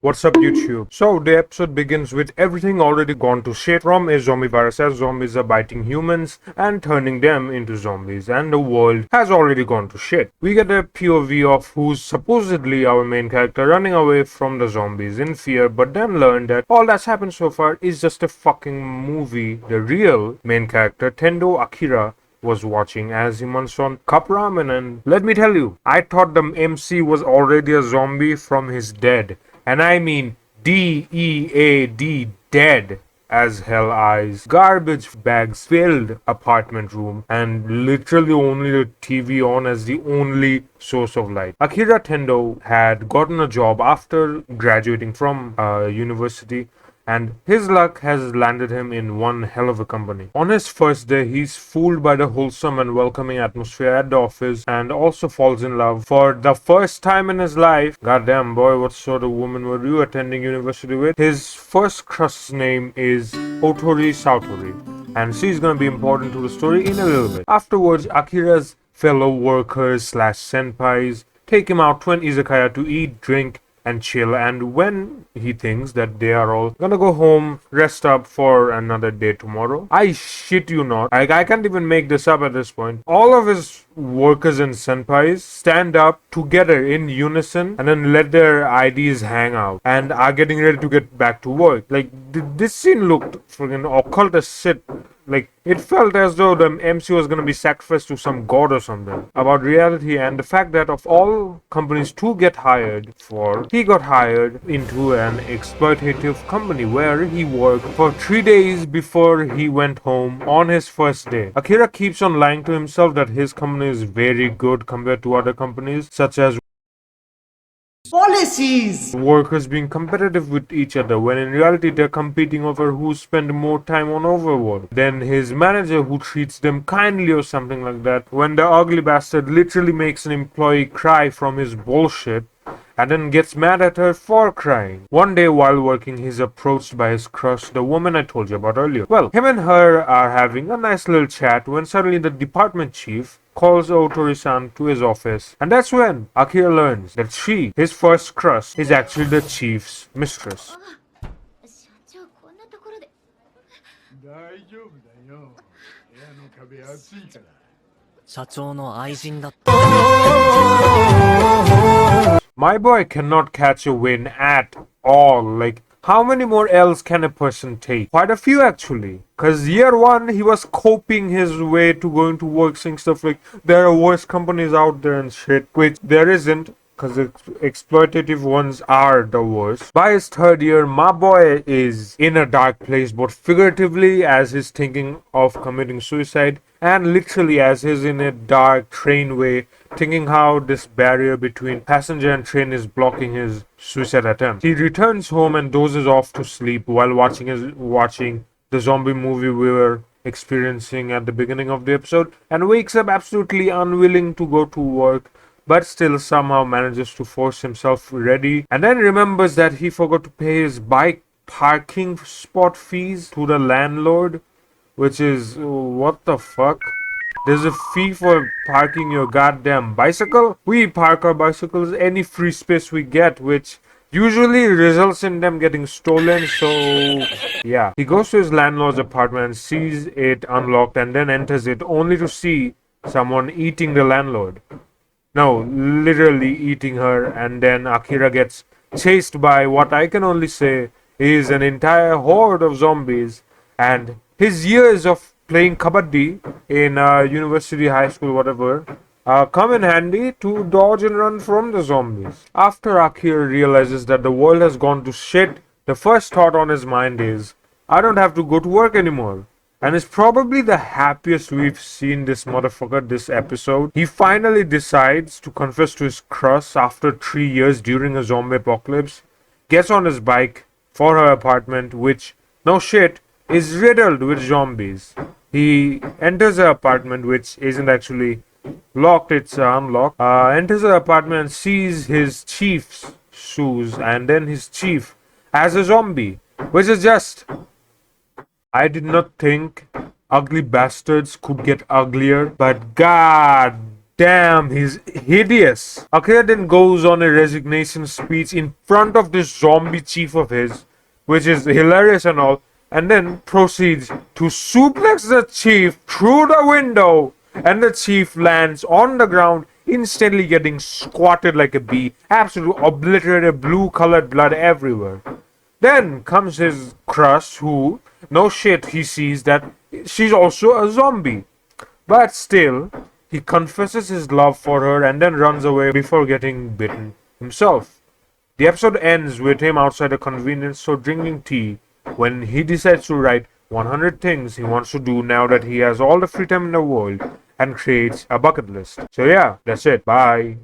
What's up, YouTube? So, the episode begins with everything already gone to shit from a zombie virus as zombies are biting humans and turning them into zombies, and the world has already gone to shit. We get a POV of who's supposedly our main character running away from the zombies in fear, but then learn that all that's happened so far is just a fucking movie. The real main character, Tendo Akira, was watching as he munched on cup ramen, and let me tell you, I thought the MC was already a zombie from his dead. And I mean DEAD, dead as hell eyes. Garbage bags filled apartment room and literally only the TV on as the only source of light. Akira Tendo had gotten a job after graduating from university, and his luck has landed him in one hell of a company. On his first day, he's fooled by the wholesome and welcoming atmosphere at the office and also falls in love for the first time in his life. Goddamn boy, what sort of woman were you attending university with? His first crush's name is Otori Satori, and she's gonna be important to the story in a little bit. Afterwards, Akira's fellow workers slash senpais take him out to an izakaya to eat, drink, and chill, and when he thinks that they are all gonna go home, rest up for another day tomorrow, I shit you not, I can't even make this up at this point, all of his workers and senpais stand up together in unison and then let their IDs hang out and are getting ready to get back to work. Like, this scene looked friggin' occult as shit. Like, it felt as though the MC was gonna be sacrificed to some god or something. About reality and the fact that of all companies to get hired for, he got hired into an exploitative company where he worked for 3 days before he went home on his first day. Akira keeps on lying to himself that his company is very good compared to other companies, such as policies. workers being competitive with each other, when in reality they're competing over who spend more time on overwork than his manager, who treats them kindly or something like that, when the ugly bastard literally makes an employee cry from his bullshit and then gets mad at her for crying. One day while working, he's approached by his crush, the woman I told you about earlier. Well, him and her are having a nice little chat when suddenly the department chief calls Otori-san to his office, and that's when Akira learns that she, his first crush, is actually the chief's mistress. 社長こんなところで大丈夫だよ。部屋の壁厚いから。社長の愛人だった。 My boy cannot catch a win at all. Like, how many more L's can a person take? Quite a few, actually. Cause year one, he was coping his way to going to work, saying stuff like, there are worse companies out there and shit, which there isn't, cause the exploitative ones are the worst. By his third year, my boy is in a dark place, both figuratively as he's thinking of committing suicide, and literally as he's in a dark trainway, thinking how this barrier between passenger and train is blocking his suicide attempt. He returns home and dozes off to sleep while watching the zombie movie we were experiencing at the beginning of the episode, and wakes up absolutely unwilling to go to work, but still somehow manages to force himself ready, and then remembers that he forgot to pay his bike parking spot fees to the landlord, which is what the fuck? There's a fee for parking your goddamn bicycle? We park our bicycles any free space we get, which usually results in them getting stolen, so yeah. He goes to his landlord's apartment and sees it unlocked and then enters it only to see someone eating the landlord. No, literally eating her, and then Akira gets chased by what I can only say is an entire horde of zombies, and his years of playing kabaddi in university, high school, whatever, come in handy to dodge and run from the zombies. After Akira realizes that the world has gone to shit, the first thought on his mind is, I don't have to go to work anymore. And it's probably the happiest we've seen this motherfucker this episode. He finally decides to confess to his crush after 3 years during a zombie apocalypse, gets on his bike for her apartment, which, no shit, is riddled with zombies. He enters her apartment, which isn't actually locked, it's unlocked. Enters her apartment and sees his chief's shoes, and then his chief as a zombie, which is just... I did not think ugly bastards could get uglier, but god Damn, he's hideous. Akira then goes on a resignation speech in front of this zombie chief of his, which is hilarious and all, and then proceeds to suplex the chief through the window, and the chief lands on the ground, instantly getting squatted like a bee, absolutely obliterated, blue colored blood everywhere. Then comes his crush, who, no shit, he sees that she's also a zombie. But still, he confesses his love for her and then runs away before getting bitten himself. The episode ends with him outside a convenience store drinking tea when he decides to write 100 things he wants to do now that he has all the free time in the world and creates a bucket list. So yeah, that's it. Bye.